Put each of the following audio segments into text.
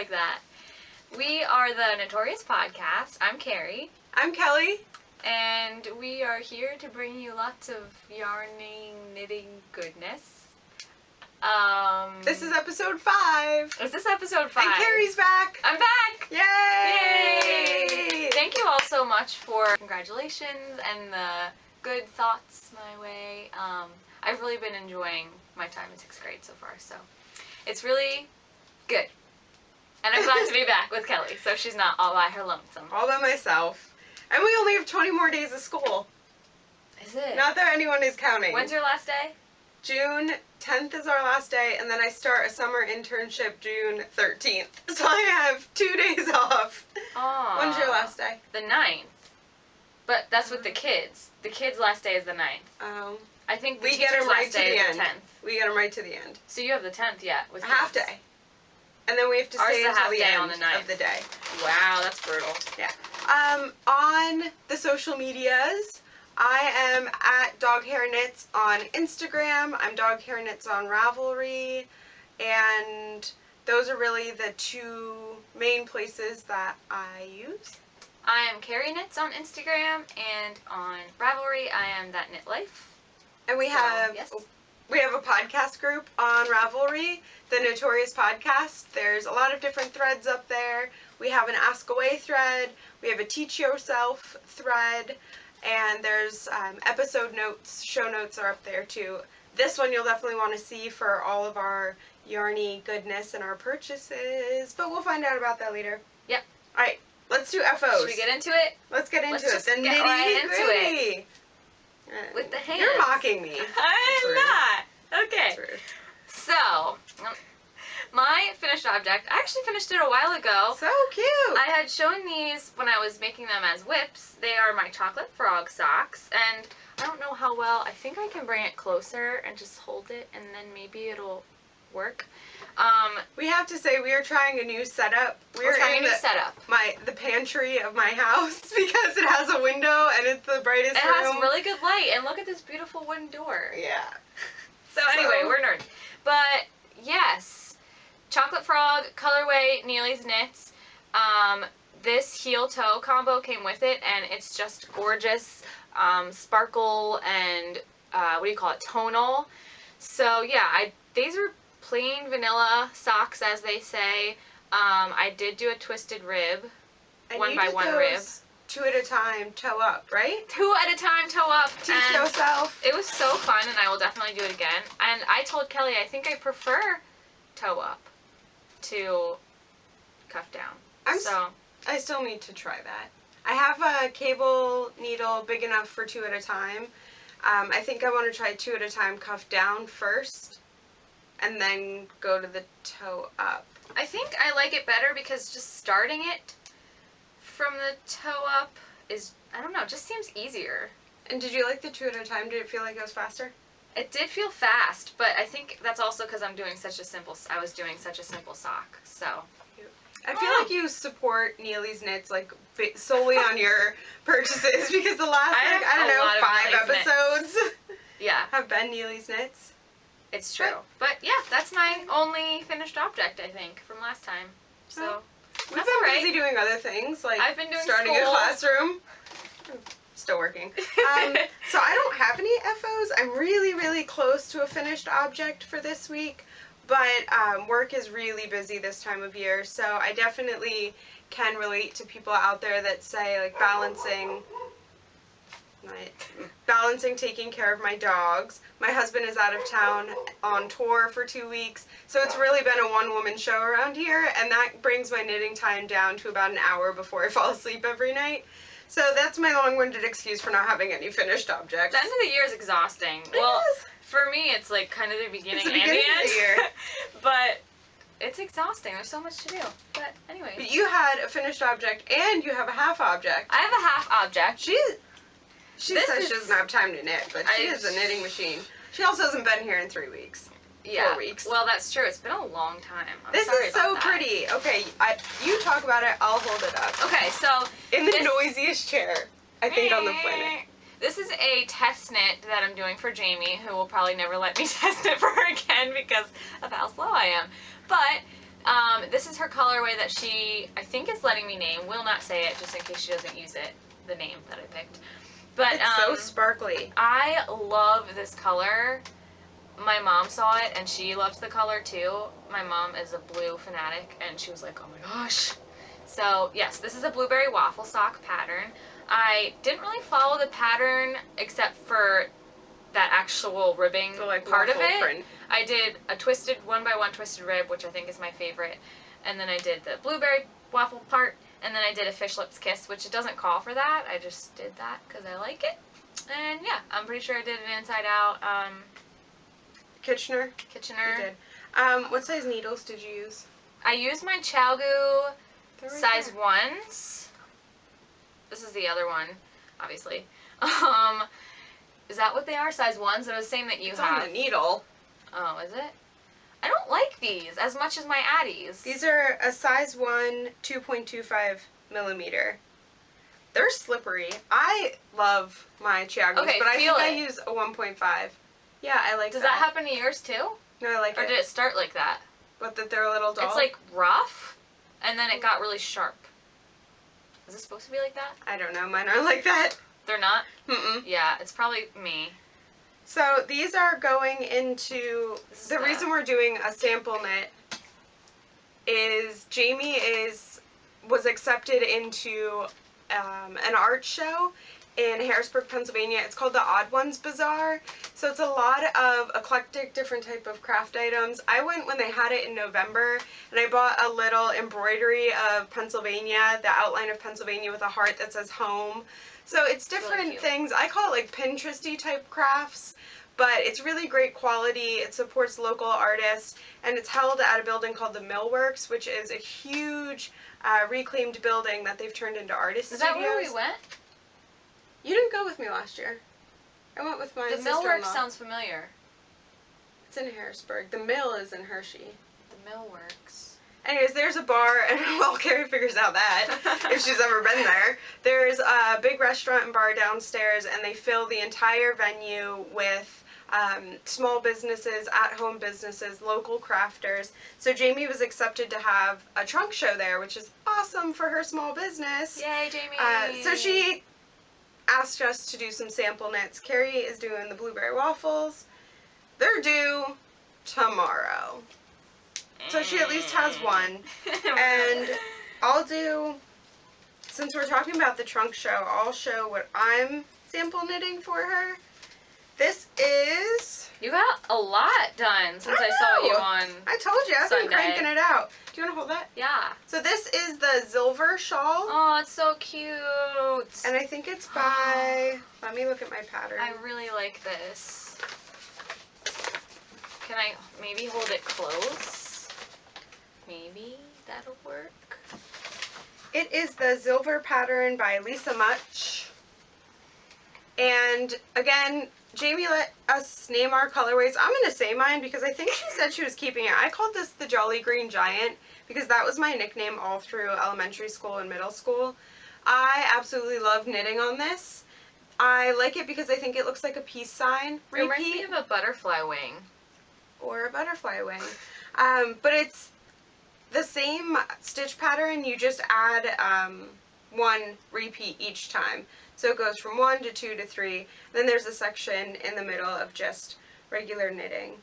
like that. We are the Knitorious podcast. I'm Carrie. I'm Kelly. And we are here to bring you lots of yarning, knitting goodness. This is episode 5. Is this episode 5? And Carrie's back. I'm back! Yay! Thank you all so much for congratulations and the good thoughts my way. I've really been enjoying my time in 6th grade so far, so it's really good. And I'm glad to be back with Kelly, so she's not all by her lonesome. All by myself. And we only have 20 more days of school. Is it? Not that anyone is counting. When's your last day? June 10th is our last day, and then I start a summer internship June 13th. So I have 2 days off. Aww. When's your last day? The 9th. But that's with the kids. The kids' last day is the 9th. I think the we get teacher's them right last to day the is end. the 10th. We get them right to the end. So you have the 10th yet with A half kids. day. And then we have to Ours stay is a until half the day end on the 9th. of the day. Wow, that's brutal. Yeah. On the social medias, I am at Dog Hair Knits on Instagram. I'm Dog Hair Knits on Ravelry. And those are really the 2 main places that I use. I am Carrie Knits on Instagram, and on Ravelry, I am That Knit Life. And we have a podcast group on Ravelry, the Knitorious Podcast. There's a lot of different threads up there. We have an Ask Away thread. We have a Teach Yourself thread. And there's episode notes, show notes are up there too. This one you'll definitely want to see for all of our yarny goodness and our purchases. But we'll find out about that later. Yep. Alright, let's do FOs. Should we get into it? Let's get into Let's it. just The get right into nitty-gritty. With the hands. You're mocking me. I'm not. Okay. That's rude. So, my finished object, I actually finished it a while ago. So cute. I had shown these when I was making them as whips. They are my chocolate frog socks, and I don't know how well. I think I can bring it closer and just hold it, and then maybe it'll work. We have to say we are trying a new setup. We're trying a new setup. The pantry of my house because it has a window and it's the brightest room. It has really good light, and look at this beautiful wooden door. Yeah. So anyway, we're nerds. But yes, chocolate frog colorway Neely's Knits. This heel toe combo came with it, and it's just gorgeous, sparkle and what do you call it, tonal. So yeah, these are plain vanilla socks, as they say. I did do a twisted rib, And 1 by 1 rib. 2 at a time, toe up, right? 2 at a time, toe up. Teach yourself. It was so fun, and I will definitely do it again. And I told Kelly I think I prefer toe up to cuff down. I still need to try that. I have a cable needle big enough for 2 at a time. I think I want to try 2 at a time cuff down first, and then go to the toe up. I think I like it better because just starting it from the toe up is, I don't know, just seems easier. And did you like the 2 at a time? Did it feel like it was faster? It did feel fast, but I think that's also because I was doing such a simple sock, so. I feel like you support Neely's Knits like solely on your purchases because the last, I don't know, 5 episodes have been Neely's Knits. It's true. But yeah, that's my only finished object, I think, from last time. So we've been busy doing other things, like I've been doing starting school. a classroom. Still working. So I don't have any FOs. I'm really, really close to a finished object for this week, but work is really busy this time of year, so I definitely can relate to people out there that say, like, balancing taking care of my dogs. My husband is out of town on tour for 2 weeks, so it's really been a one-woman show around here, and that brings my knitting time down to about an hour before I fall asleep every night. So that's my long-winded excuse for not having any finished objects. The end of the year is exhausting. For me, it's like kind of the beginning and the end. Of the year. But it's exhausting. There's so much to do. But anyway. But you had a finished object and you have a half object. I have a half object. She says she doesn't have time to knit, but she is a knitting machine. She also hasn't been here in 3 weeks. Yeah. 4 weeks. Well, that's true. It's been a long time. This is so pretty. Okay, you talk about it. I'll hold it up. Okay, so in the noisiest chair, I think, on the planet. This is a test knit that I'm doing for Jamie, who will probably never let me test knit for her again because of how slow I am. But This is her colorway that she, I think, is letting me name. Will not say it, just in case she doesn't use it, the name that I picked. But it's so sparkly. I love this color. My mom saw it, and she loves the color, too. My mom is a blue fanatic, and she was like, oh my gosh. So, yes, this is a blueberry waffle sock pattern. I didn't really follow the pattern, except for that actual ribbing part of it. Print. I did a twisted 1x1 twisted rib, which I think is my favorite, and then I did the blueberry waffle part, and then I did a fish lips kiss, which it doesn't call for that. I just did that because I like it. And yeah, I'm pretty sure I did it inside out. Kitchener. You did. What size needles did you use? I used my Chalgu They're right size there. 1s. This is the other one, obviously. Is that what they are? Size 1s? It was the same that you It's have. on the needle. Oh, is it? I don't like these as much as my Addies. These are a size 1, 2.25 millimeter. They're slippery. I love my Chiagos, Okay, but I think feel I it. use a 1.5. Yeah, I like Does that. that happen to yours too? No, I like Or it. did it start like that? But that they're a little dull? It's like rough, and then it got really sharp. Is it supposed to be like that? I don't know. Mine are like that. They're not? Mm-mm. Yeah, it's probably me. So these are going into, the reason we're doing a sample knit is Jamie was accepted into an art show in Harrisburg, Pennsylvania. It's called the Odd Ones Bazaar. So it's a lot of eclectic, different type of craft items. I went when they had it in November, and I bought a little embroidery of Pennsylvania, the outline of Pennsylvania with a heart that says home. So it's different really cute. things. I call it like Pinteresty type crafts, but it's really great quality. It supports local artists, and it's held at a building called the Millworks, which is a huge reclaimed building that they've turned into artist Is studios. that where we went? You didn't go with me last year. I went with my The sister-in-law. Millworks sounds familiar. It's in Harrisburg. The mill is in Hershey. The Millworks. Anyways, there's a bar, and while Carrie figures out that, if she's ever been there, there's a big restaurant and bar downstairs, and they fill the entire venue with small businesses, at-home businesses, local crafters. So Jamie was accepted to have a trunk show there, which is awesome for her small business. Yay, Jamie! So she asked us to do some sample knits. Carrie is doing the blueberry waffles. They're due tomorrow. So she at least has one. And I'll do, since we're talking about the trunk show, I'll show what I'm sample knitting for her. This is... You got a lot done since I saw you on I told you, I've been Sunday. cranking it out. Do you want to hold that? Yeah. So this is the Silver shawl. Oh, it's so cute. And I think it's by... Let me look at my pattern. I really like this. Can I maybe hold it close? Maybe that'll work. It is the Silver pattern by Lisa Much. And again, Jamie let us name our colorways. I'm going to say mine because I think she said she was keeping it. I called this the Jolly Green Giant because that was my nickname all through elementary school and middle school. I absolutely love knitting on this. I like it because I think it looks like a peace sign. It reminds me of a butterfly wing. Or a butterfly wing. But it's the same stitch pattern, you just add one repeat each time. So it goes from 1 to 2 to 3. Then there's a section in the middle of just regular knitting.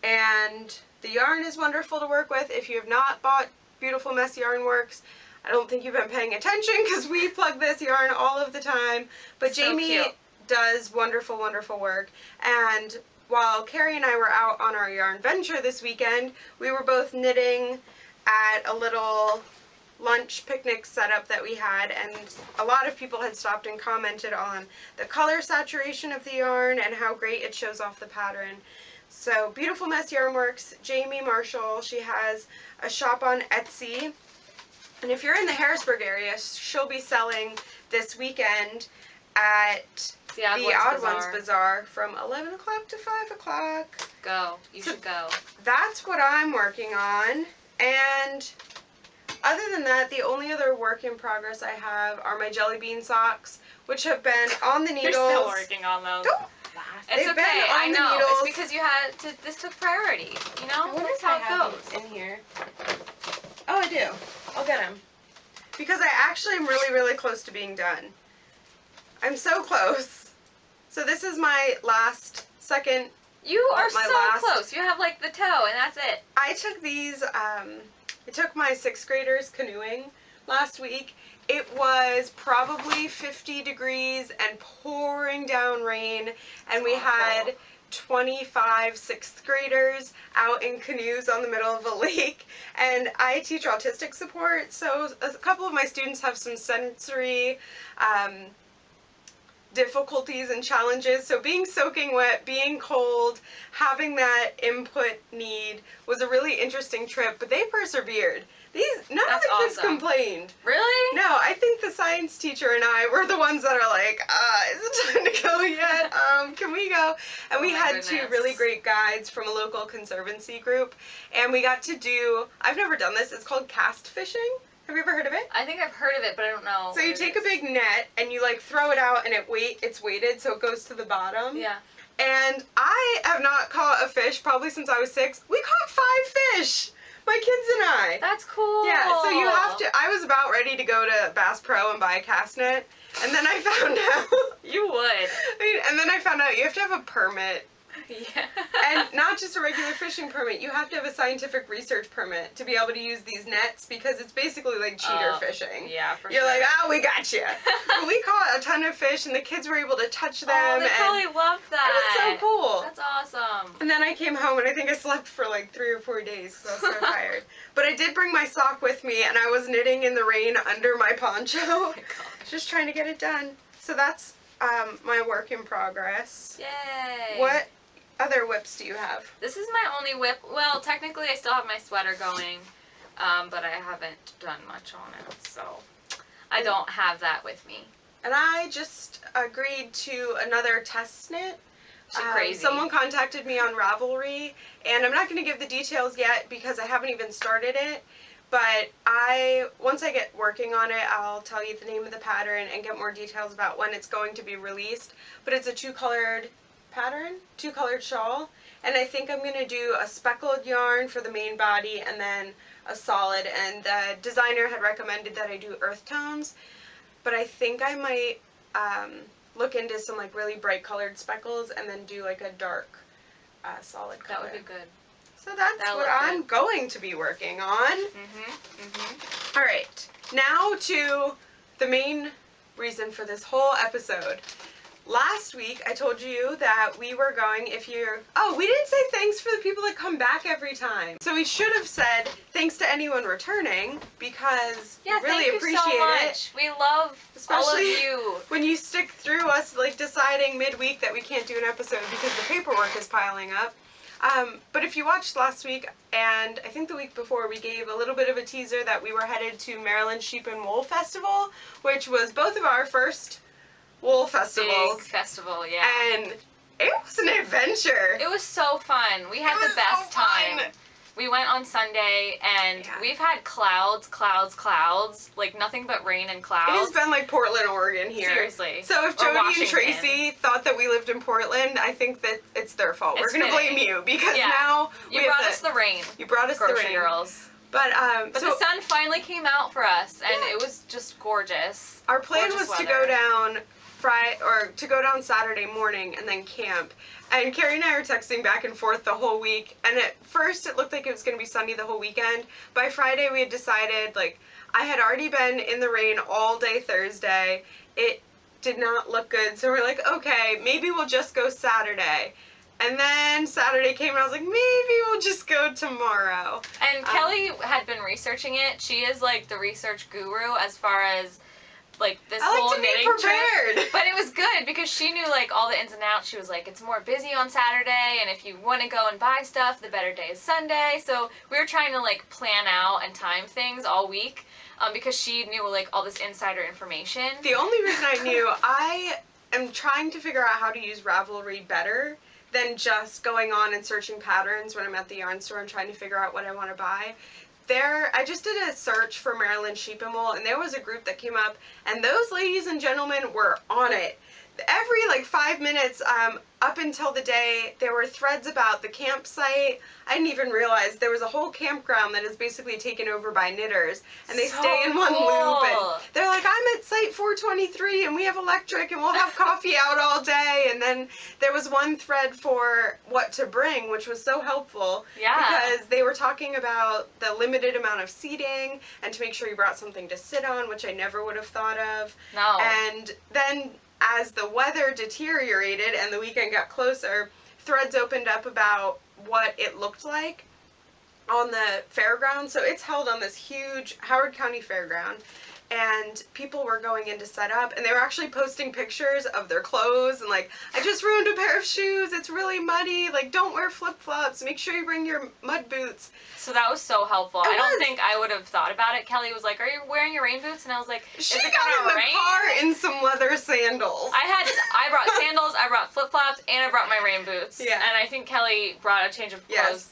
And the yarn is wonderful to work with. If you have not bought Beautiful Mess Yarn Works, I don't think you've been paying attention because we plug this yarn all of the time. But So Jamie cute. does wonderful, wonderful work. And while Carrie and I were out on our yarn venture this weekend, we were both knitting at a little lunch picnic setup that we had, and a lot of people had stopped and commented on the color saturation of the yarn and how great it shows off the pattern. So Beautiful Mess Yarn Works, Jamie Marshall, she has a shop on Etsy, and if you're in the Harrisburg area, she'll be selling this weekend at The Odd Odd Ones Ones Bazaar from 11 o'clock to 5 o'clock. Go. You So- should go. That's what I'm working on, and other than that, the only other work in progress I have are my jelly bean socks, which have been on the needles. You're still working on those. Don't laugh. It's They've okay. been on I the know. needles. It's because you had to. This took priority. You know. I wonder That's if I how it have goes. these in here. do. I'll get him. Because I actually am really, really close to being done. I'm so close. So this is my second. You are so close. You have like the toe and that's it. I took these, I took my 6th graders canoeing last week. It was probably 50 degrees and pouring down rain, and we had 25 6th graders out in canoes on the middle of a lake. And I teach autistic support, so a couple of my students have some sensory difficulties and challenges. So being soaking wet, being cold, having that input need was a really interesting trip, but they persevered. None of the kids complained. Really? No, I think the science teacher and I were the ones that are like, is it time to go yet? Can we go? And we had 2 really great guides from a local conservancy group, and we got to do, I've never done this, it's called cast fishing. Have you ever heard of it? I think I've heard of it, but I don't know. So you take a big net and you like throw it out, and it's weighted so it goes to the bottom. Yeah. And I have not caught a fish probably since I was 6. We caught 5 fish! My kids and I. That's cool. Yeah, so you have to, I was about ready to go to Bass Pro and buy a cast net, and then I found out. You would. And then I found out you have to have a permit. Yeah. And not just a regular fishing permit, you have to have a scientific research permit to be able to use these nets, because it's basically like cheater fishing. Yeah, for You're sure. like, we got you. But we caught a ton of fish, and the kids were able to touch them. Oh, they probably loved that. It was so cool. That's awesome. And then I came home, and I think I slept for like 3 or 4 days because I was so tired. But I did bring my sock with me, and I was knitting in the rain under my poncho. Oh my gosh. Just trying to get it done. So that's my work in progress. Yay. What other whips do you have? This is my only whip. Well, technically I still have my sweater going, but I haven't done much on it, so I don't have that with me. And I just agreed to another test knit. Crazy. Someone contacted me on Ravelry, and I'm not going to give the details yet because I haven't even started it. But once I get working on it, I'll tell you the name of the pattern and get more details about when it's going to be released. But it's a 2-colored pattern, 2-colored shawl, and I think I'm going to do a speckled yarn for the main body and then a solid, and the designer had recommended that I do earth tones, but I think I might look into some like really bright colored speckles and then do like a dark solid color. That would be good. So that's what I'm going to be working on. All right, now to the main reason for this whole episode. Last week, I told you that we were going, we didn't say thanks for the people that come back every time. So we should have said thanks to anyone returning, because we really appreciate so much. it. We love all of you. When you stick through us, like deciding midweek that we can't do an episode because the paperwork is piling up. But if you watched last week, and I think the week before, we gave a little bit of a teaser that we were headed to Maryland Sheep and Wool Festival, which was both of our first wool festivals. Big festival, yeah. And it was an adventure. It was so fun. We had the best time. We went on Sunday, and we've had clouds, like nothing but rain and clouds. It has been like Portland, Oregon here. Seriously. So if Jody and Tracy thought that we lived in Portland, I think that it's their fault. We're going to blame you, because now you brought us the rain. You brought us the rain. Girls. But the sun finally came out for us, and it was just gorgeous. Our plan was to go down to go down Saturday morning and then camp. And Carrie and I are texting back and forth the whole week. And at first it looked like it was going to be sunny the whole weekend. By Friday we had decided, like, I had already been in the rain all day Thursday. It did not look good. So we're like, okay, maybe we'll just go Saturday. And then Saturday came and I was like, maybe we'll just go tomorrow. And Kelly had been researching it. She is like the research guru as far as like this whole knitting trip. But it was good because she knew like all the ins and outs. She was like, it's more busy on Saturday, and if you want to go and buy stuff, the better day is Sunday. So we were trying to like plan out and time things all week because she knew like all this insider information. The only reason I knew, I am trying to figure out how to use Ravelry better than just going on and searching patterns when I'm at the yarn store and trying to figure out what I want to buy. I just did a search for Maryland Sheep and Wool, and there was a group that came up, and those ladies and gentlemen were on it. every like 5 minutes, up until the day, there were threads about the campsite. I didn't even realize there was a whole campground that is basically taken over by knitters, and they stay in one loop, and they're like, I'm at site 423 and we have electric and we'll have coffee out all day. And then there was one thread for what to bring, which was so helpful, because they were talking about the limited amount of seating and to make sure you brought something to sit on, which I never would have thought of. No. And then as the weather deteriorated and the weekend got closer, threads opened up about what it looked like on the fairground. So it's held on this huge Howard County fairground, and people were going in to set up, and they were actually posting pictures of their clothes and like, I just ruined a pair of shoes, it's really muddy, like don't wear flip-flops, make sure you bring your mud boots. So that was so helpful. I don't think I would have thought about it. Kelly was like, are you wearing your rain boots? And I was like, she got in the car in some leather sandals. I brought sandals, I brought flip-flops, and I brought my rain boots. Yeah. And I think Kelly brought a change of shoes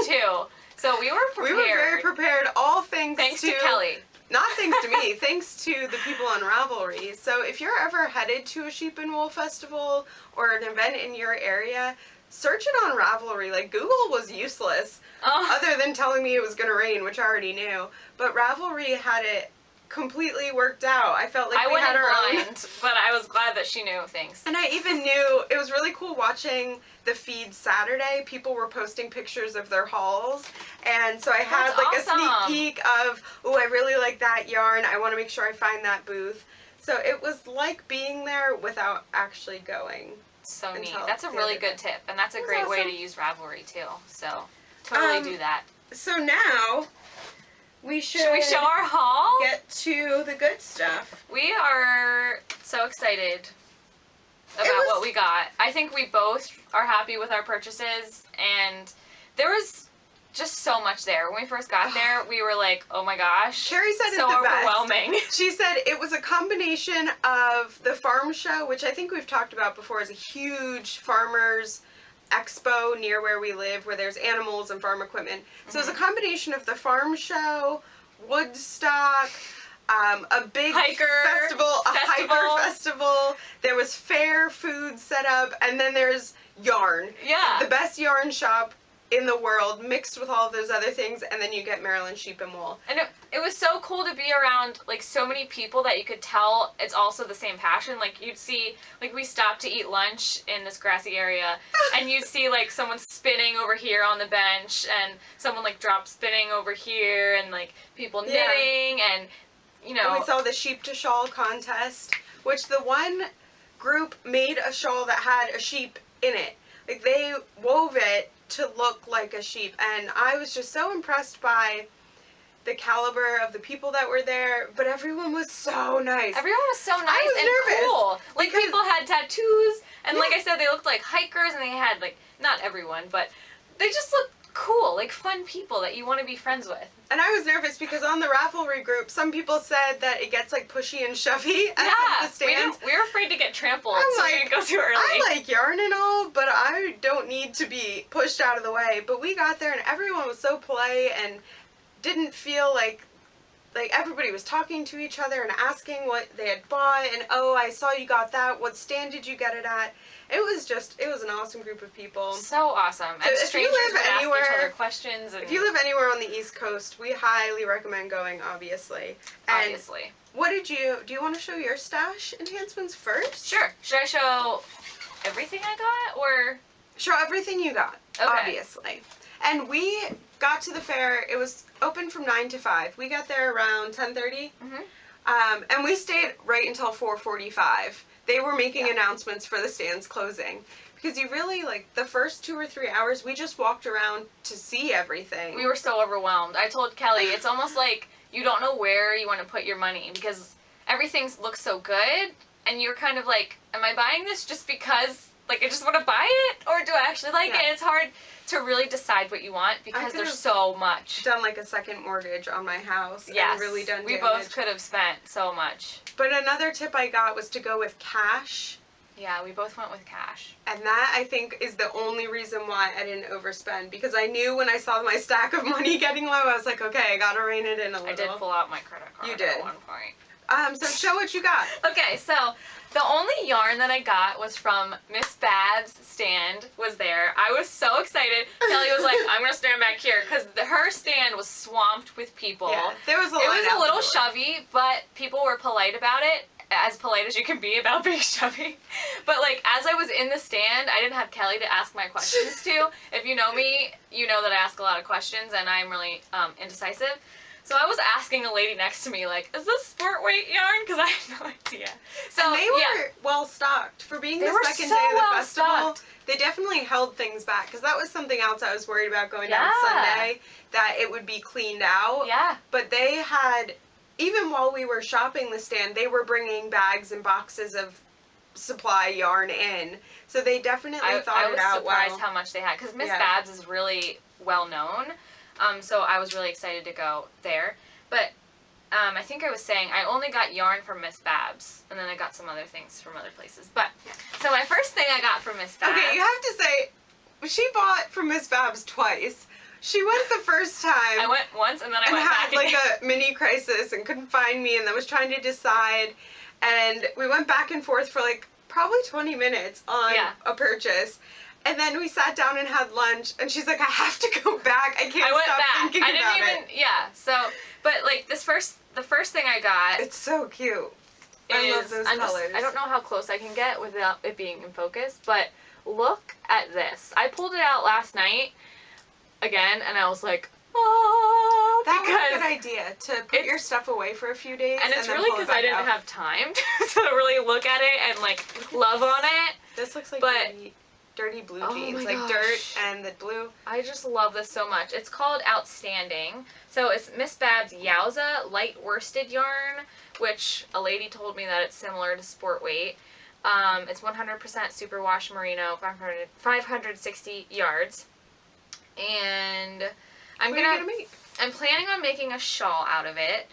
too. So we were prepared. We were very prepared, all thanks to Kelly. Not thanks to me, thanks to the people on Ravelry. So if you're ever headed to a sheep and wool festival or an event in your area, search it on Ravelry. Like, Google was useless, other than telling me it was going to rain, which I already knew. But Ravelry had it completely worked out. I felt like we had our own. But I was glad that she knew things. And I even knew, it was really cool watching the feed Saturday. People were posting pictures of their hauls, and so I had a sneak peek of, oh, I really like that yarn, I want to make sure I find that booth. So it was like being there without actually going. So neat. That's a really good tip, and that's a great way to use Ravelry too. So totally do that. So now should we show our haul? Get to the good stuff. We are so excited about what we got. I think we both are happy with our purchases, and there was just so much there. When we first got there, we were like, oh my gosh. Carrie said so it the overwhelming. Best. She said it was a combination of the farm show, which I think we've talked about before, is a huge farmers expo near where we live, where there's animals and farm equipment. So it was a combination of the farm show, Woodstock, a big hiker festival. There was fair food set up, and then there's yarn. Yeah. The best yarn shop in the world, mixed with all of those other things, and then you get Maryland sheep and wool. And it was so cool to be around like so many people that you could tell it's also the same passion. Like you'd see, like we stopped to eat lunch in this grassy area, and you'd see like someone spinning over here on the bench, and someone like drop spinning over here, and like people knitting, and you know. And we saw the sheep to shawl contest, which the one group made a shawl that had a sheep in it. Like they wove it to look like a sheep, and I was just so impressed by the caliber of the people that were there, but everyone was so nice. Everyone was so nice and cool. Like people had tattoos, and like I said, they looked like hikers, and they had like, not everyone, but they just looked cool, like fun people that you want to be friends with. And I was nervous because on the Ravelry group, some people said that it gets like pushy and shovey at some of the stands. We were afraid to get trampled, so we didn't go too early. I like yarn and all, but I don't need to be pushed out of the way. But we got there and everyone was so polite and didn't feel like everybody was talking to each other and asking what they had bought, and oh, I saw you got that, what stand did you get it at? It was an awesome group of people. So awesome. So and if you live anywhere, ask each other questions. And if you live anywhere on the East Coast, we highly recommend going, obviously. And what do you want to show your stash enhancements first? Sure. Should I show everything I got, or? Show everything you got, obviously. And we got to the fair, it was open from 9 to 5. We got there around 10:30. And we stayed right until 4:45. They were making announcements for the stands closing. Because you really, like, the first 2 or 3 hours, we just walked around to see everything. We were so overwhelmed. I told Kelly, it's almost like you don't know where you want to put your money, because everything looks so good, and you're kind of like, am I buying this just because, like, I just want to buy it, or do I actually like it? And it's hard to really decide what you want because there's so much. Done like a second mortgage on my house. Yes, and really done we both could have spent so much. But another tip I got was to go with cash. Yeah, we both went with cash. And that, I think, is the only reason why I didn't overspend. Because I knew when I saw my stack of money getting low, I was like, okay, I gotta rein it in a little. I did pull out my credit card at one point. So show what you got. Okay, so the only yarn that I got was from Miss Babs' stand was there. I was so excited. Kelly was like, I'm going to stand back here because her stand was swamped with people. Yeah, there was a line. It was out a little the door. shovey, but people were polite about it. As polite as you can be about being shovey. But like as I was in the stand, I didn't have Kelly to ask my questions to. If you know me, you know that I ask a lot of questions and I'm really indecisive. So I was asking a lady next to me like, is this sport weight yarn? Because I had no idea. So and they were well stocked for being the second day of the festival. Stocked. They definitely held things back because that was something else I was worried about going down Sunday, that it would be cleaned out. Yeah. But they had. Even while we were shopping the stand, they were bringing bags and boxes of supply yarn in. So they definitely thought it out well. I was surprised how much they had, because Miss Babs is really well known. So I was really excited to go there. But I think I was saying I only got yarn from Miss Babs, and then I got some other things from other places. But so my first thing I got from Miss Babs. Okay, you have to say she bought from Miss Babs twice. She went the first time. I went once and then I went back again. And had like a mini crisis and couldn't find me and then was trying to decide. And we went back and forth for like probably 20 minutes on a purchase. And then we sat down and had lunch and she's like, I have to go back. I can't stop thinking about it. Yeah, so, but like the first thing I got. It's so cute. I love those colors. I don't know how close I can get without it being in focus, but look at this. I pulled it out last night. Again, and I was like, oh, that was a good idea to put your stuff away for a few days. And it's really because I didn't have time to really look at it and like love on it. This looks like dirty blue jeans, like dirt and the blue. I just love this so much. It's called Outstanding. So it's Miss Babs Yowza light worsted yarn, which a lady told me that it's similar to sport weight. It's 100% superwash merino, 560 yards. And I'm planning on making a shawl out of it.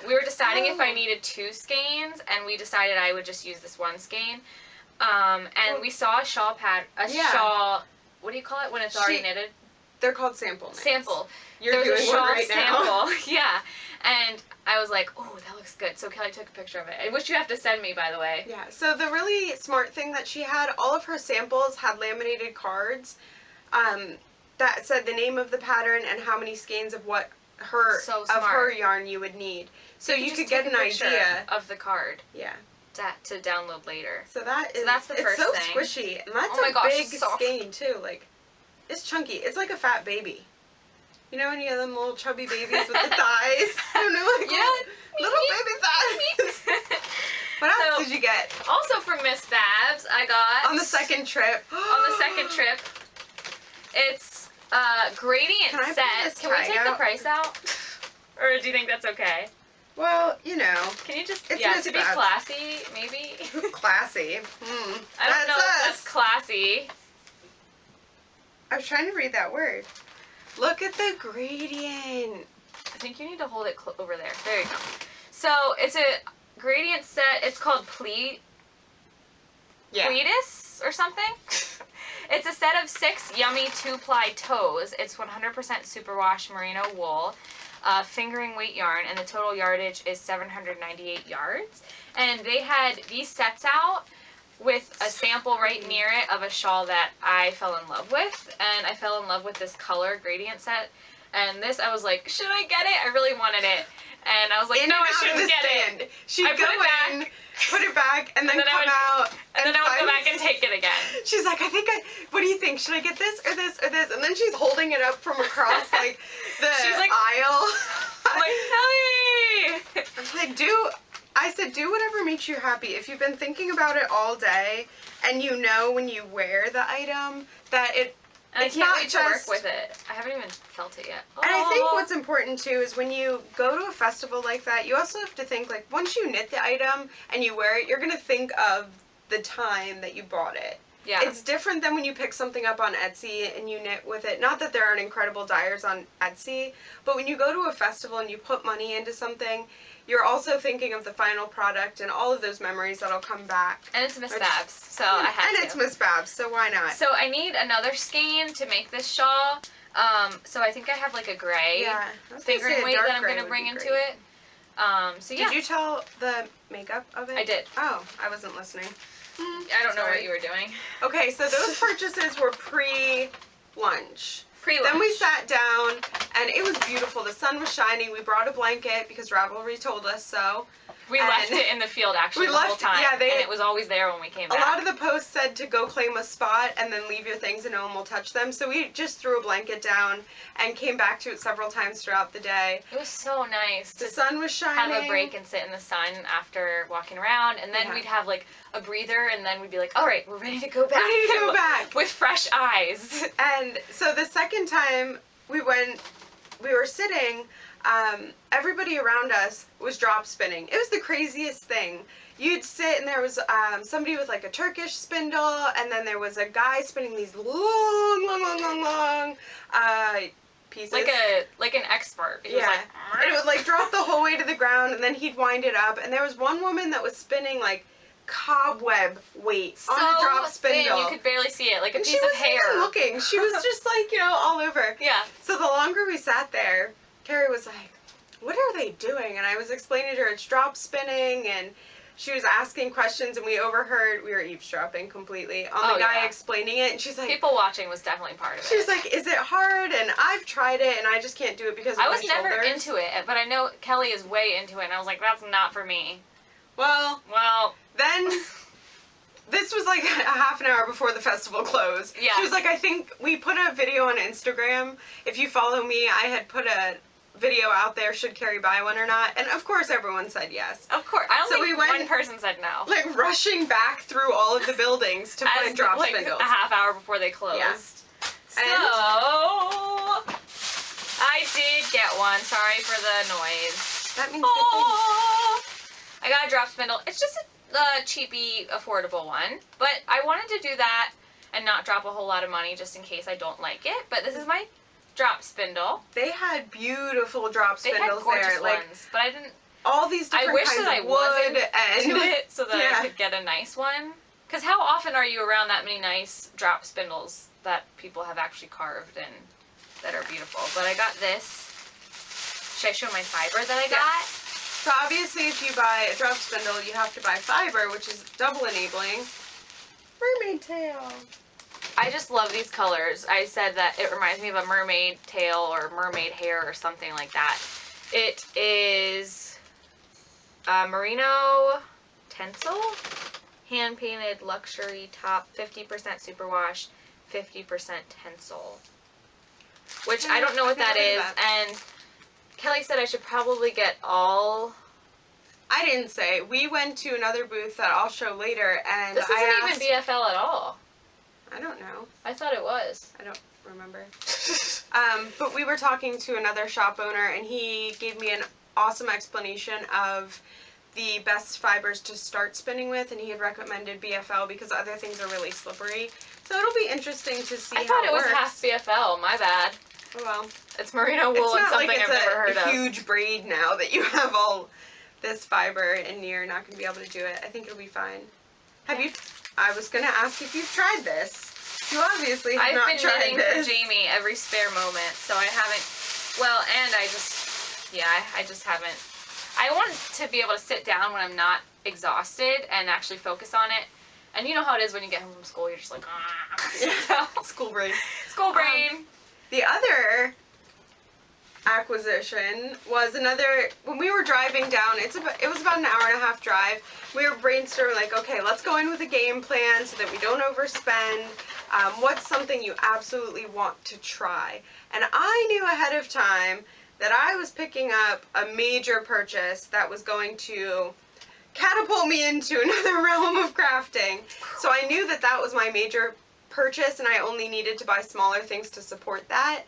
We were deciding if I needed 2 skeins, and we decided I would just use this one skein. And we saw a shawl shawl. What do you call it when it's already knitted? They're called sample knits. Sample. There's doing one right sample. Yeah. And I was like, oh, that looks good. So Kelly took a picture of it, which you have to send me, by the way. Yeah. So the really smart thing that she had, all of her samples had laminated cards. That said the name of the pattern and how many skeins of her yarn you would need. So you could get an idea of the card. Yeah. To download later. So that's the first thing. It's so squishy. And that's big skein too. Like, it's chunky. It's like a fat baby. You know when you have them little chubby babies with the thighs? I don't know, like little baby thighs. What else did you get? Also from Miss Babs, I got... On the second trip. It's gradient set. Can we take the price out? Or do you think that's okay? Well, you know. Can you just, to be classy, maybe? Classy. I don't know if that's classy. I was trying to read that word. Look at the gradient. I think you need to hold it over there. There you go. So, it's a gradient set. It's called Pleatis or something. It's a set of 6 yummy 2-ply toes. It's 100% superwash merino wool. Fingering weight yarn, and the total yardage is 798 yards. And they had these sets out with a sample right near it of a shawl that I fell in love with, and I fell in love with this color gradient set. And this, I was like, should I get it? I really wanted it. And I was like, no, I shouldn't get it. She'd go in, put it back, and then come out. And then I would go back and take it again. She's like, what do you think? Should I get this or this or this? And then she's holding it up from across like the aisle. I'm like, Kelly! I said, do whatever makes you happy. If you've been thinking about it all day, and you know when you wear the item that I can't wait to work with it. I haven't even felt it yet. And I think what's important too is when you go to a festival like that, you also have to think, like, once you knit the item and you wear it, you're going to think of the time that you bought it. Yeah. It's different than when you pick something up on Etsy and you knit with it. Not that there aren't incredible dyers on Etsy, but when you go to a festival and you put money into something, you're also thinking of the final product and all of those memories that'll come back. And it's Miss Babs, so I had to. And it's Miss Babs, so why not? So I need another skein to make this shawl. So I think I have like a gray fingering weight that I'm going to bring into it. So yeah. Did you tell the makeup of it? I did. Oh, I wasn't listening. I don't know what you were doing. Okay, so those purchases were pre-lunch. Pre-lunch. Then we sat down, and it was beautiful. The sun was shining. We brought a blanket because Ravelry told us so. We left it in the field, actually, the whole time. Yeah, and it was always there when we came back. A lot of the posts said to go claim a spot and then leave your things and no one will touch them. So we just threw a blanket down and came back to it several times throughout the day. It was so nice. The sun was shining. Have a break and sit in the sun after walking around. And then we'd have, like, a breather, and then we'd be like, all right, we're ready to go back. Ready to go back. With fresh eyes. And so the second time we were sitting, everybody around us was drop spinning. It was the craziest thing. You'd sit and there was somebody with like a Turkish spindle, and then there was a guy spinning these long pieces. Like an expert. It yeah. was like, and it would like drop the whole way to the ground, and then he'd wind it up. And there was one woman that was spinning like cobweb weight on a drop spindle. Thin, you could barely see it, like a piece of hair. She wasn't even looking. She was just like, all over. Yeah. So the longer we sat there, Carrie was like, what are they doing? And I was explaining to her it's drop spinning, and she was asking questions, and we overheard, we were eavesdropping completely on the guy explaining it, and she's like... People watching was definitely part of it. She was like, is it hard? And I've tried it, and I just can't do it because of my shoulders. I was never into it, but I know Kelly is way into it, and I was like, that's not for me. Well, then... This was like a half an hour before the festival closed. Yeah. She was like, I think we put a video on Instagram. If you follow me, I had put a video out there, should Carrie buy one or not? And of course everyone said yes. Of course. I don't think one person said no. Like rushing back through all of the buildings to find drop spindles. A half hour before they closed. Yeah. So, I did get one. Sorry for the noise. That means good things. I got a drop spindle. It's just a cheapy, affordable one. But I wanted to do that and not drop a whole lot of money just in case I don't like it. But this is my drop spindle. They had beautiful drop spindles they had gorgeous there. Like, ones, but I didn't... all these different kinds of wood and... do it so that I could get a nice one. Because how often are you around that many nice drop spindles that people have actually carved and that are beautiful? But I got this. Should I show my fiber that I got? So obviously if you buy a drop spindle, you have to buy fiber, which is double enabling. Mermaid tail. I just love these colors. I said that it reminds me of a mermaid tail or mermaid hair or something like that. It is merino tencel, hand-painted luxury top, 50% superwash, 50% tencel. Which I don't know what that is. And Kelly said I should probably get all... I didn't say. We went to another booth that I'll show later, and this isn't even BFL at all. I don't know. I thought it was. I don't remember. But we were talking to another shop owner, and he gave me an awesome explanation of the best fibers to start spinning with, and he had recommended BFL because other things are really slippery. So it'll be interesting to see how it works. I thought it was half BFL. My bad. Oh well. It's merino wool and something I've never heard of. It's not like it's a huge braid now that you have all this fiber and you're not going to be able to do it. I think it'll be fine. Have you... I was going to ask if you've tried this. You obviously have not tried this. I've been knitting for Jamie every spare moment, so I haven't... Well, and I just... Yeah, I just haven't... I want to be able to sit down when I'm not exhausted and actually focus on it. And you know how it is when you get home from school, you're just like... School brain. School brain. The other acquisition was another, when we were driving down, it was about an hour and a half drive, we were brainstorming like, okay, let's go in with a game plan so that we don't overspend. What's something you absolutely want to try? And I knew ahead of time that I was picking up a major purchase that was going to catapult me into another realm of crafting. So I knew that that was my major purchase, and I only needed to buy smaller things to support that.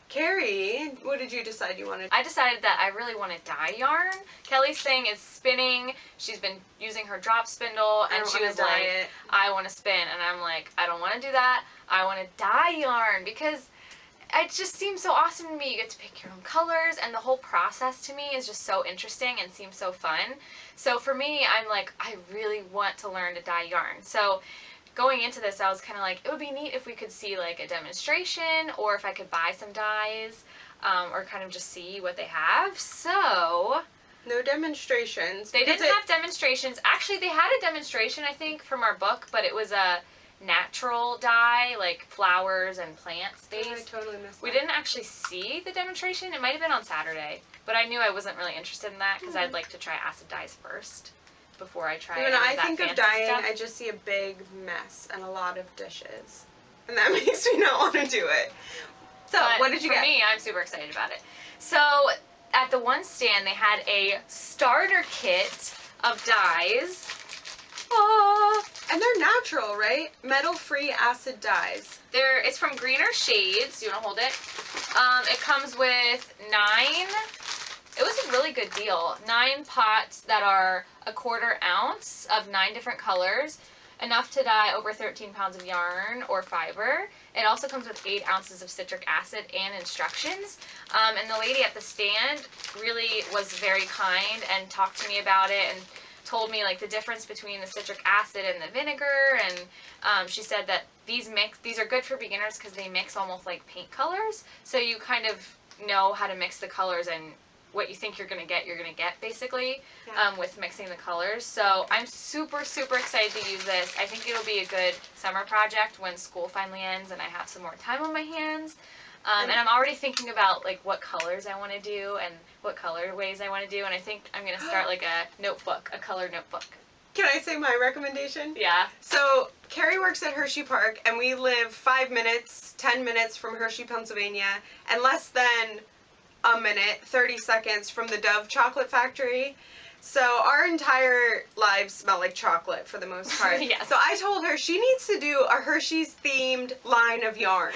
Carrie, what did you decide you wanted? I decided that I really want to dye yarn. Kelly's thing is spinning. She's been using her drop spindle, and she was like, I want to spin. And I'm like, I don't want to do that. I want to dye yarn because it just seems so awesome to me. You get to pick your own colors, and the whole process to me is just so interesting and seems so fun. So for me, I'm like, I really want to learn to dye yarn. So going into this, I was kind of like, it would be neat if we could see like a demonstration, or if I could buy some dyes, or kind of just see what they have. So No demonstrations. They didn't have demonstrations. Actually, they had a demonstration, I think, from our book, but it was a natural dye, like flowers and plants based. Oh, I totally missed that. We didn't actually see the demonstration. It might have been on Saturday, but I knew I wasn't really interested in that because I'd like to try acid dyes first before I try. When I think of dyeing, stuff. I just see a big mess and a lot of dishes, and that makes me not want to do it. So, but what did you get? For me, I'm super excited about it. So, at the one stand, they had a starter kit of dyes. Oh. And they're natural, right? Metal-free acid dyes. It's from Greener Shades. You want to hold it? It comes with 9. It was a really good deal. 9 pots that are a 1/4 ounce of 9 different colors. Enough to dye over 13 pounds of yarn or fiber. It also comes with 8 ounces of citric acid and instructions. And the lady at the stand really was very kind and talked to me about it and told me like the difference between the citric acid and the vinegar. And she said that these are good for beginners because they mix almost like paint colors. So you kind of know how to mix the colors, and what you think you're going to get basically, with mixing the colors. So I'm super, super excited to use this. I think it'll be a good summer project when school finally ends and I have some more time on my hands. And I'm already thinking about like what colors I want to do and what colorways I want to do. And I think I'm going to start like a notebook, a color notebook. Can I say my recommendation? Yeah. So, Carrie works at Hershey Park, and we live 10 minutes from Hershey, Pennsylvania, and less than a minute, 30 seconds from the Dove Chocolate Factory. So our entire lives smell like chocolate for the most part. Yes. So I told her she needs to do a Hershey's themed line of yarn.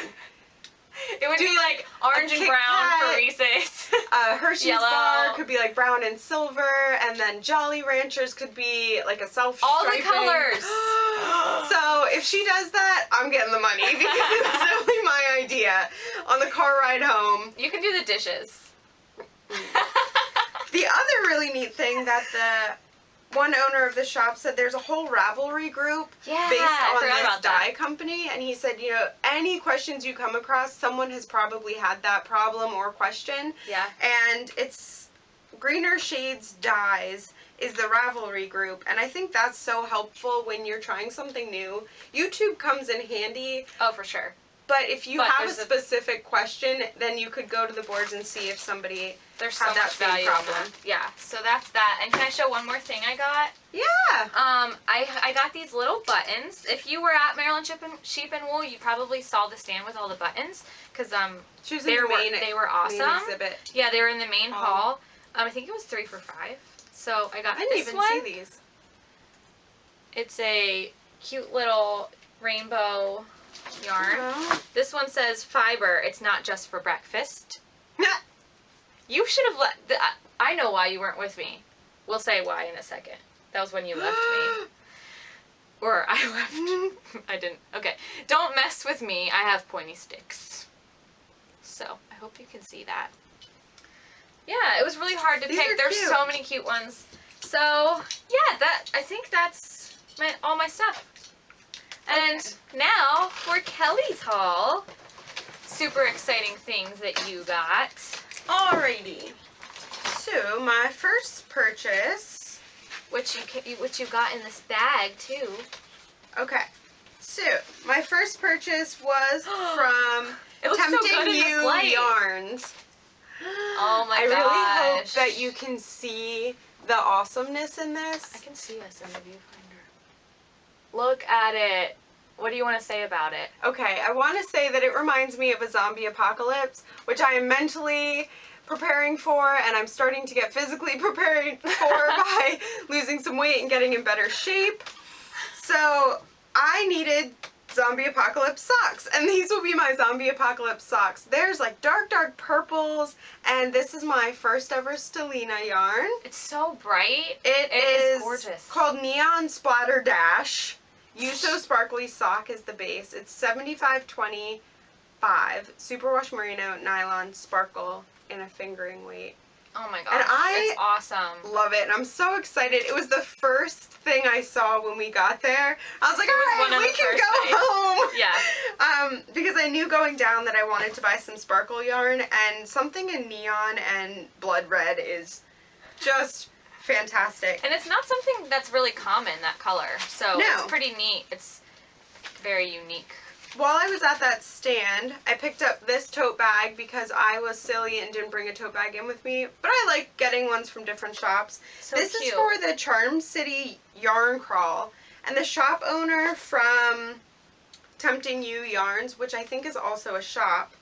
It would be like orange and brown for Reese's. Hershey's Yellow. bar could be like brown and silver, and then Jolly Ranchers could be like a self-striping. All the colors. So if she does that, I'm getting the money because it's definitely my idea on the car ride home. You can do the dishes. The other really neat thing that the one owner of the shop said, there's a whole Ravelry group based on this dye company, and he said, any questions you come across, someone has probably had that problem or question. Yeah. And it's Greener Shades Dyes is the Ravelry group, and I think that's so helpful when you're trying something new. YouTube comes in handy. Oh, for sure. But if you have a specific question, then you could go to the boards and see if somebody had that same problem. Yeah, so that's that. And can I show one more thing I got? Yeah. I got these little buttons. If you were at Maryland Sheep and Wool, you probably saw the stand with all the buttons because they were awesome. Main exhibit. Yeah, they were in the main hall. I think it was 3 for $5. So I got this one. I didn't even see these. It's a cute little rainbow yarn. This one says fiber. It's not just for breakfast. You should have I know why you weren't with me. We'll say why in a second. That was when you left me. Or I left. I didn't. Okay. Don't mess with me. I have pointy sticks. So I hope you can see that. Yeah, it was really hard to pick. There's so many cute ones. So yeah, I think that's all my stuff. And now for Kelly's haul. Super exciting things that you got. Alrighty. So my first purchase, which you got in this bag too. Okay. So my first purchase was from Tempting You Yarns. Oh my gosh. I really hope that you can see the awesomeness in this. I can see us in the viewfinder. Look at it. What do you want to say about it? Okay, I want to say that it reminds me of a zombie apocalypse, which I am mentally preparing for, and I'm starting to get physically prepared for by losing some weight and getting in better shape. So I needed zombie apocalypse socks, and these will be my zombie apocalypse socks. There's like dark purples, and this is my first ever Stellina yarn. It's so bright. It is gorgeous. Called Neon Splatter Dash. Yuso Sparkly Sock is the base. It's 75/25 superwash merino nylon sparkle in a fingering weight. Oh my gosh, and it's awesome. Love it, and I'm so excited. It was the first thing I saw when we got there. I was like, all right, we can go home. Yeah. Because I knew going down that I wanted to buy some sparkle yarn, and something in neon and blood red is just fantastic. And it's not something that's really common, that color. So No. it's pretty neat. It's very unique. While I was at that stand, I picked up this tote bag because I was silly and didn't bring a tote bag in with me. But I like getting ones from different shops. So this cute. is for the Charm City Yarn Crawl. And the shop owner from Tempting You Yarns, which I think is also a shop,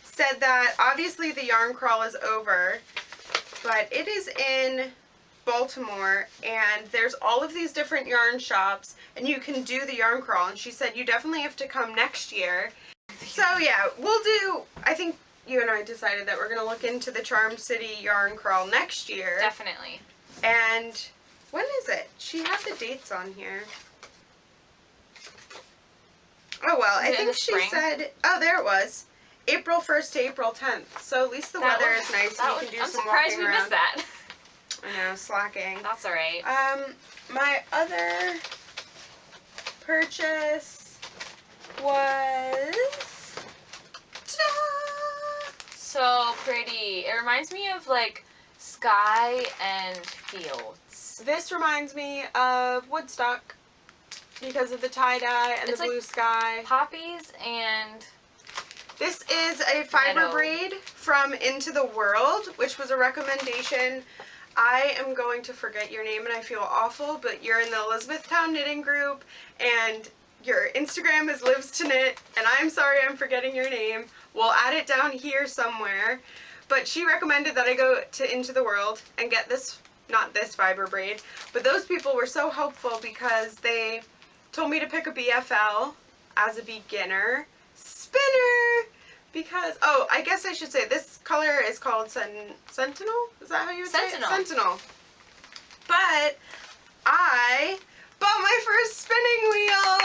said that obviously the yarn crawl is over, but it is in Baltimore, and there's all of these different yarn shops, and you can do the yarn crawl. And she said you definitely have to come next year. So yeah, I think you and I decided that we're going to look into the Charm City Yarn Crawl next year. Definitely. And when is it? She has the dates on here. Oh well, I think she said, oh, there it was. April 1st to April 10th. So at least the weather is nice and you can do some walking around. I'm surprised we missed that. I know, slacking. That's alright. My other purchase was... Ta-da! So pretty. It reminds me of like sky and fields. This reminds me of Woodstock because of the tie-dye and the blue sky. Poppies and... This is a fiber Meadow. braid from Into the World, which was a recommendation. I am going to forget your name and I feel awful, but you're in the Elizabethtown Knitting Group and your Instagram is Lives to Knit, and I'm sorry I'm forgetting your name. We'll add it down here somewhere. But she recommended that I go to Into the World and get this, not this fiber braid, but those people were so helpful because they told me to pick a BFL as a beginner spinner because, oh, I guess I should say this color is called Sentinel? Is that how you would say it? Sentinel. But I bought my first spinning wheel.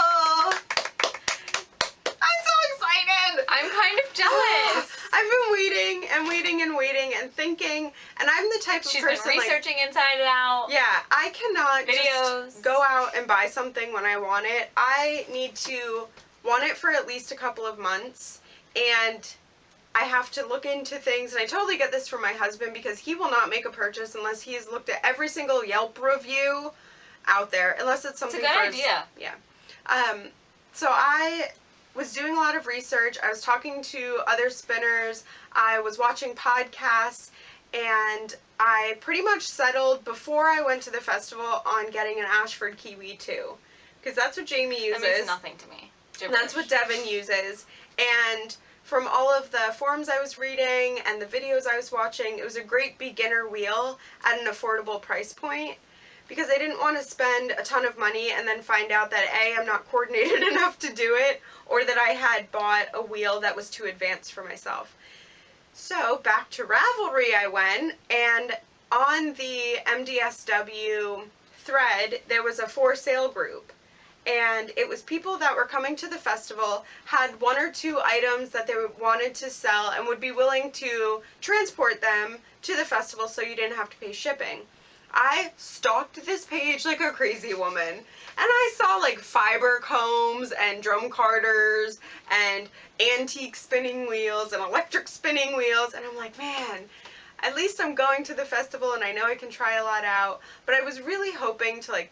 I'm so excited. I'm kind of jealous. I've been waiting and waiting and waiting and thinking, and I'm the type of She's person been researching inside and out. Yeah, I cannot Videos. just go out and buy something when I want it. I need to want it for at least a couple of months, and I have to look into things, and I totally get this from my husband because he will not make a purchase unless he has looked at every single Yelp review out there, unless it's something. It's a good idea. Yeah. So I was doing a lot of research. I was talking to other spinners. I was watching podcasts, and I pretty much settled before I went to the festival on getting an Ashford Kiwi too, because that's what Jamie uses. That means nothing to me. That's what Devin uses. And from all of the forums I was reading and the videos I was watching, it was a great beginner wheel at an affordable price point because I didn't want to spend a ton of money and then find out that A, I'm not coordinated enough to do it, or that I had bought a wheel that was too advanced for myself. So back to Ravelry I went, and on the MDSW thread, there was a for sale group. And it was people that were coming to the festival, had one or two items that they wanted to sell and would be willing to transport them to the festival so you didn't have to pay shipping. I stalked this page like a crazy woman, and I saw like fiber combs and drum carders and antique spinning wheels and electric spinning wheels, and I'm like, man, at least I'm going to the festival and I know I can try a lot out. But I was really hoping to like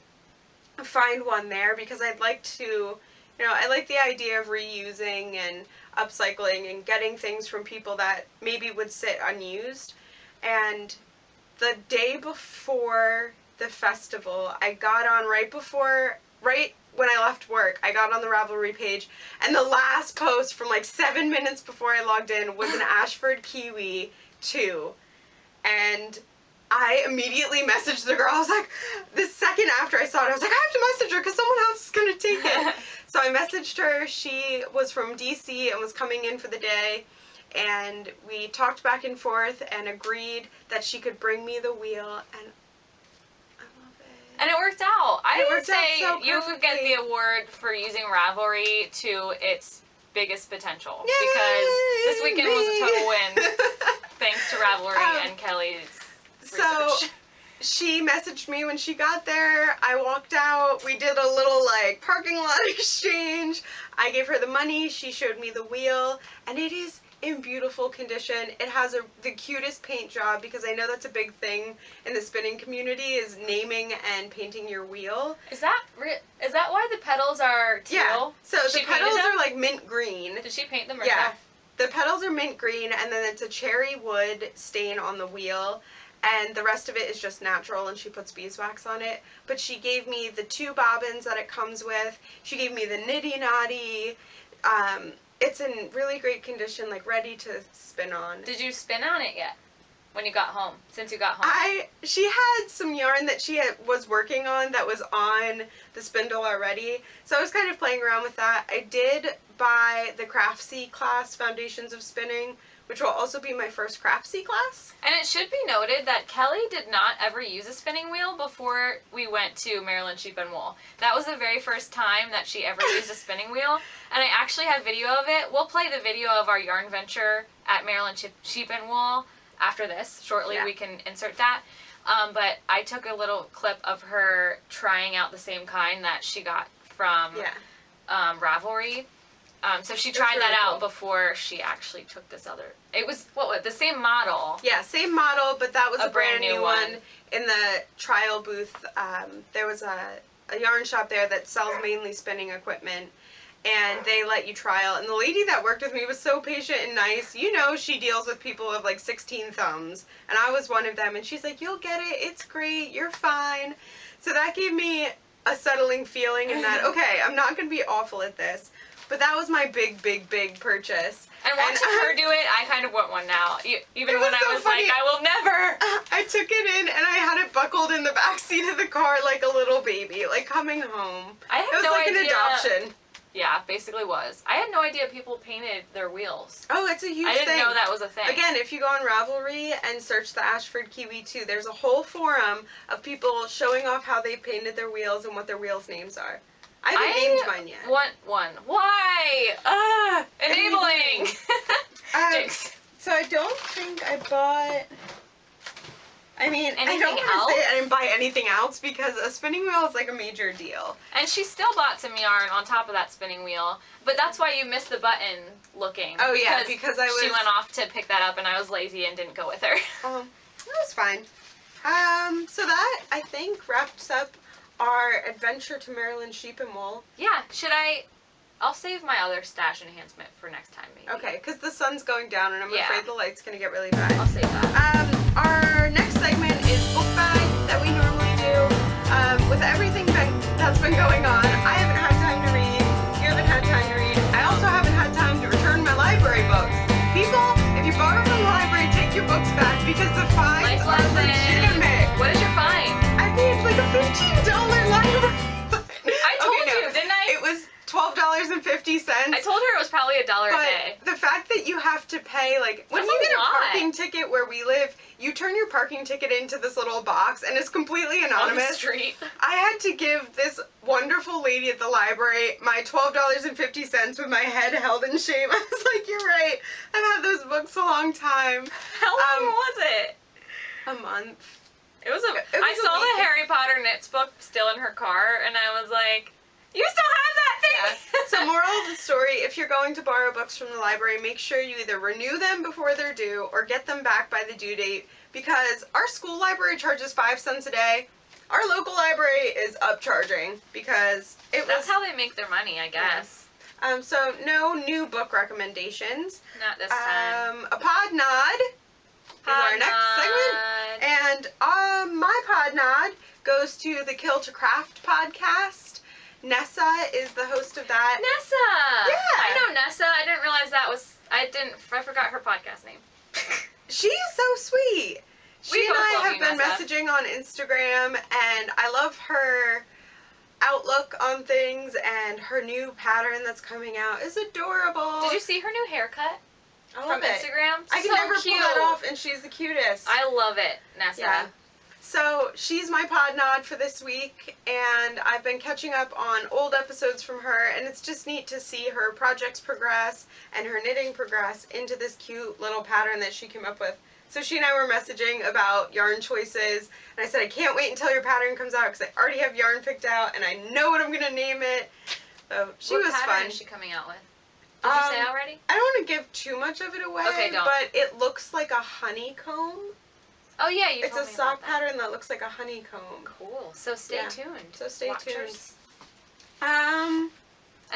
find one there because I'd like to, I like the idea of reusing and upcycling and getting things from people that maybe would sit unused. And the day before the festival, I got on right when I left work, I got on the Ravelry page, and the last post from like 7 minutes before I logged in was an Ashford Kiwi 2. And I immediately messaged the girl. I was like, the second after I saw it, I was like, I have to message her because someone else is going to take it. So I messaged her. She was from DC and was coming in for the day. And we talked back and forth and agreed that she could bring me the wheel. And I love it. And it worked out. I would say so you would get the award for using Ravelry to its biggest potential. Yay, because this weekend was a total win. Thanks to Ravelry and Kelly's research. So she messaged me when she got there. I walked out. We did a little parking lot exchange. I gave her the money. She showed me the wheel, and it is in beautiful condition. It has the cutest paint job, because I know that's a big thing in the spinning community, is naming and painting your wheel. Is that why the petals are teal? Yeah. So the petals are like mint green. Did she paint them herself? Yeah. The petals are mint green, and then it's a cherry wood stain on the wheel. And the rest of it is just natural, and she puts beeswax on it. But she gave me the 2 bobbins that it comes with. She gave me the nitty knotty. It's in really great condition, like ready to spin on. Did you spin on it yet? When you got home? Since you got home? She had some yarn that she was working on that was on the spindle already. So I was kind of playing around with that. I did buy the Craftsy class, Foundations of Spinning, which will also be my first Craftsy class. And it should be noted that Kelly did not ever use a spinning wheel before we went to Maryland Sheep and Wool. That was the very first time that she ever used a spinning wheel, and I actually have video of it. We'll play the video of our yarn venture at Maryland Sheep and Wool after this. Shortly we can insert that. But I took a little clip of her trying out the same kind that she got from Ravelry. So she tried that out before she actually took this other. It was the same model. Yeah, same model, but that was a brand new one. In the trial booth, there was a yarn shop there that sells mainly spinning equipment, and they let you trial. And the lady that worked with me was so patient and nice. You know, she deals with people with like 16 thumbs, and I was one of them. And she's like, "You'll get it. It's great. You're fine." So that gave me a settling feeling in that, okay, I'm not going to be awful at this. But that was my big purchase. And watching her do it, I kind of want one now. Even when I was funny. like, I will never. I took it in, and I had it buckled in the back seat of the car like a little baby, like coming home. I had it was no like idea. An adoption. Yeah, basically was. I had no idea people painted their wheels. Oh, it's a huge thing. I didn't know that was a thing. Again, if you go on Ravelry and search the Ashford Kiwi 2, there's a whole forum of people showing off how they painted their wheels and what their wheels' names are. I haven't named mine yet. Want one. Why? Enabling. So I don't think I bought... I mean, anything I don't want to say I didn't buy anything else, because a spinning wheel is like a major deal. And she still bought some yarn on top of that spinning wheel, but that's why you missed the button looking. Oh yeah, because she went off to pick that up, and I was lazy and didn't go with her. That was fine. So that, I think, wraps up our adventure to Maryland Sheep and Wool. Yeah, I'll save my other stash enhancement for next time, maybe. Okay, because the sun's going down, and I'm afraid the light's going to get really bad. I'll save that. Our next segment is book bag that we normally do. With everything that's been going on, I haven't had time to read. You haven't had time to read. I also haven't had time to return my library books. People, if you borrow from the library, take your books back, because the fines are legitimate. What is your fine? I paid like a $15 library fine. I told you, didn't I? It was $12.50. I told her it was probably $1 a day. The fact that you have to pay, like, when you get a parking ticket where we live, you turn your parking ticket into this little box, and it's completely anonymous. On the street. I had to give this wonderful lady at the library my $12.50 with my head held in shame. I was like, "You're right. I've had those books a long time." How long was it? A month. I saw the Harry Potter knits book still in her car, and I was like, "You still have that thing?" Yeah. So moral of the story, if you're going to borrow books from the library, make sure you either renew them before they're due or get them back by the due date, because our school library charges 5 cents a day. Our local library is upcharging because That's how they make their money, I guess. Yeah. So no new book recommendations. Not this time. A pod nod is our next segment. And my pod nod goes to the Kill to Craft podcast. Nessa is the host of that. Nessa! Yeah. I know Nessa. I didn't realize that was... I forgot her podcast name. She is so sweet. She and I have been messaging on Instagram, and I love her outlook on things, and her new pattern that's coming out is adorable. Did you see her new haircut? From Instagram? I can never pull that off, and she's the cutest. I love it, Nessa. Yeah. So she's my pod nod for this week, and I've been catching up on old episodes from her, and it's just neat to see her projects progress and her knitting progress into this cute little pattern that she came up with. So she and I were messaging about yarn choices, and I said, I can't wait until your pattern comes out, because I already have yarn picked out, and I know what I'm going to name it. So she was fun. What pattern is she coming out with? Did you say already? I don't want to give too much of it away. Okay, don't. But it looks like a honeycomb. Oh yeah, you It's told a me sock about that. pattern that looks like a honeycomb. Cool. So stay tuned. So stay tuned. Watchers. And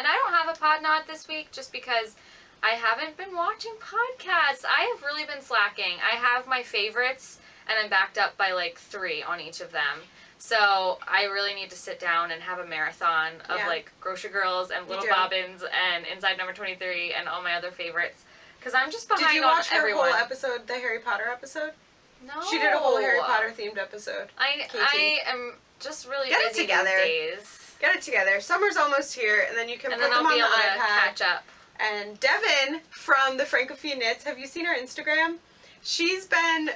I don't have a pod knot this week just because I haven't been watching podcasts. I have really been slacking. I have my favorites, and I'm backed up by like 3 on each of them. So I really need to sit down and have a marathon of like Grocery Girls and Little Bobbins and Inside Number 23 and all my other favorites. Because I'm just behind on everyone. Did you watch her whole episode, the Harry Potter episode? No. She did a whole Harry Potter themed episode. I am just really Get busy it together. these days. Get it together. Summer's almost here, and then you can put them I'll on be the able to iPad. catch up. And Devin from the Francophone Knits, have you seen her Instagram? She's been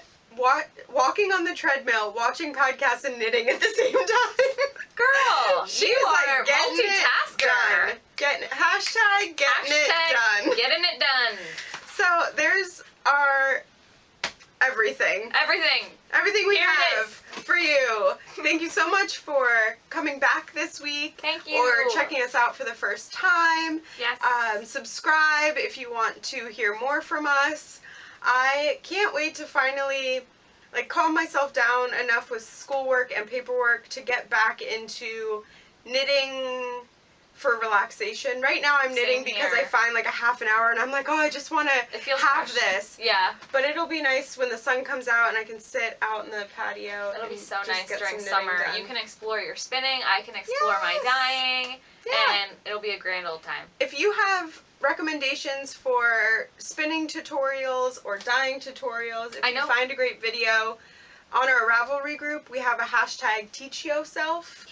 walking on the treadmill, watching podcasts and knitting at the same time. Girl, she you is are like getting multitasker. it done. Hashtag getting it done. Getting it done. So there's our everything. Everything we have for you. Thank you so much for coming back this week. Thank you. Or checking us out for the first time. Yes. Subscribe if you want to hear more from us. I can't wait to finally calm myself down enough with schoolwork and paperwork to get back into knitting for relaxation. Right now I'm knitting because I find like a half an hour and I'm like, oh, I just want to have this. Yeah. But it'll be nice when the sun comes out and I can sit out in the patio. It'll be so just nice get during some summer. knitting done. You can explore your spinning. I can explore my dyeing. Yeah. And it'll be a grand old time. If you have recommendations for spinning tutorials or dyeing tutorials, if you find a great video, on our Ravelry group, we have a hashtag #TeachYourself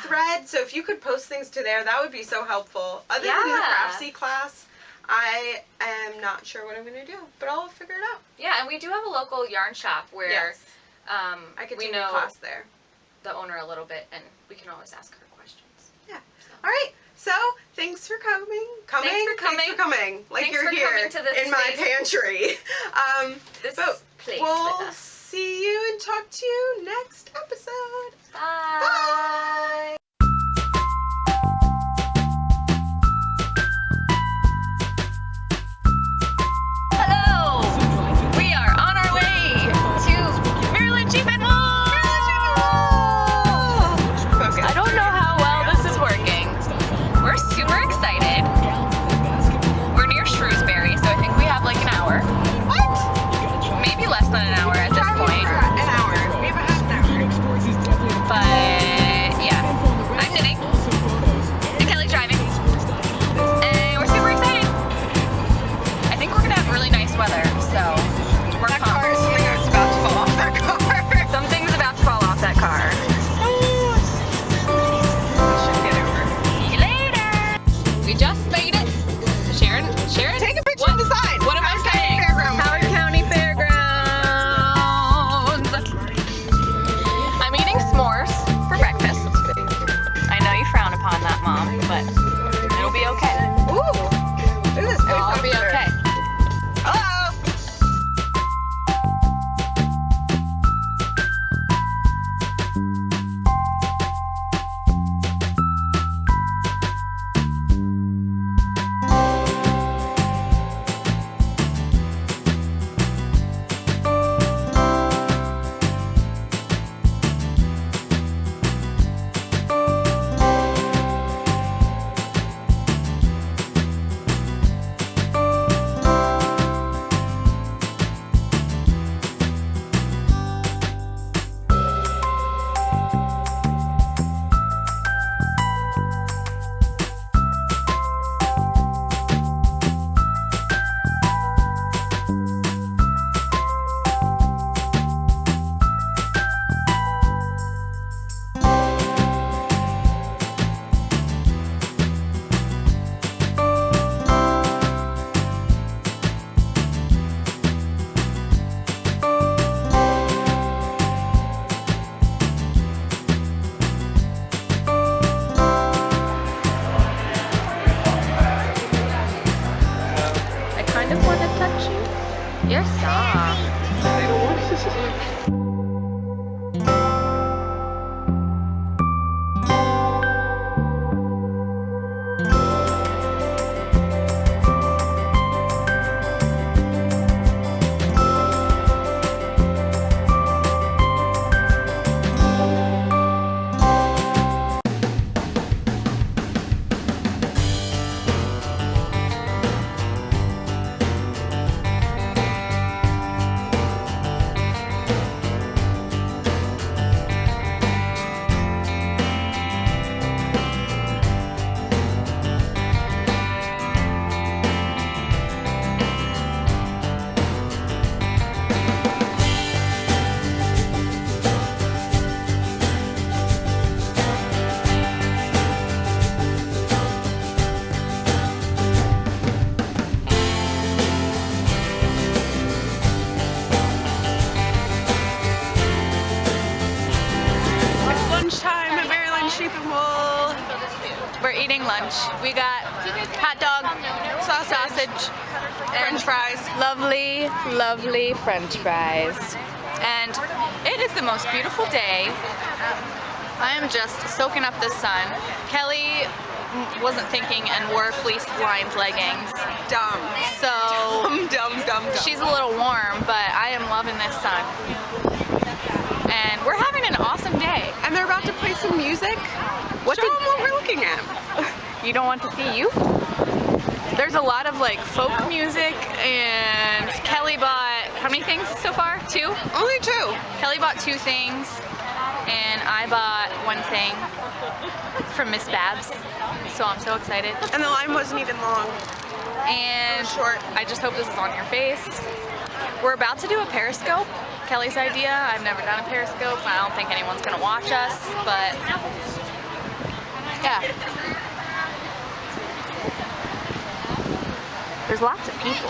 thread. So if you could post things to there, that would be so helpful. Other than the Craftsy class, I am not sure what I'm going to do, but I'll figure it out. Yeah, and we do have a local yarn shop where I could take a class there. The owner a little bit, and we can always ask her questions. Yeah. So. All right. So thanks for coming. Thanks for coming. Like thanks you're for here to this in my pantry. This but place we'll with us. See you and talk to you next episode. Bye. Bye. Hello. We are on our way to Maryland Sheep and Wool. Focus. I don't know how well this is working. We're super excited. We're near Shrewsbury, so I think we have like an hour. What? Maybe less than an hour at this point. An hour. We have a half an hour. But eating lunch. We got hot dog, sausage, and French fries. lovely, lovely French fries. And it is the most beautiful day. I am just soaking up the sun. Kelly wasn't thinking and wore fleece-lined leggings. Dumb. So Dumb. she's a little warm, but I am loving this sun. And we're having an awesome day. And they're about to play some music. Show them what we're looking at. You don't want to see you? There's a lot of like folk music, and Kelly bought, how many things so far? 2? Only 2. Kelly bought 2 things, and I bought 1 thing from Miss Babs, so I'm so excited. And the line wasn't even long. And Short. I just hope this is on your face. We're about to do a Periscope, Kelly's idea. I've never done a Periscope. I don't think anyone's gonna watch us, but yeah. There's lots of people.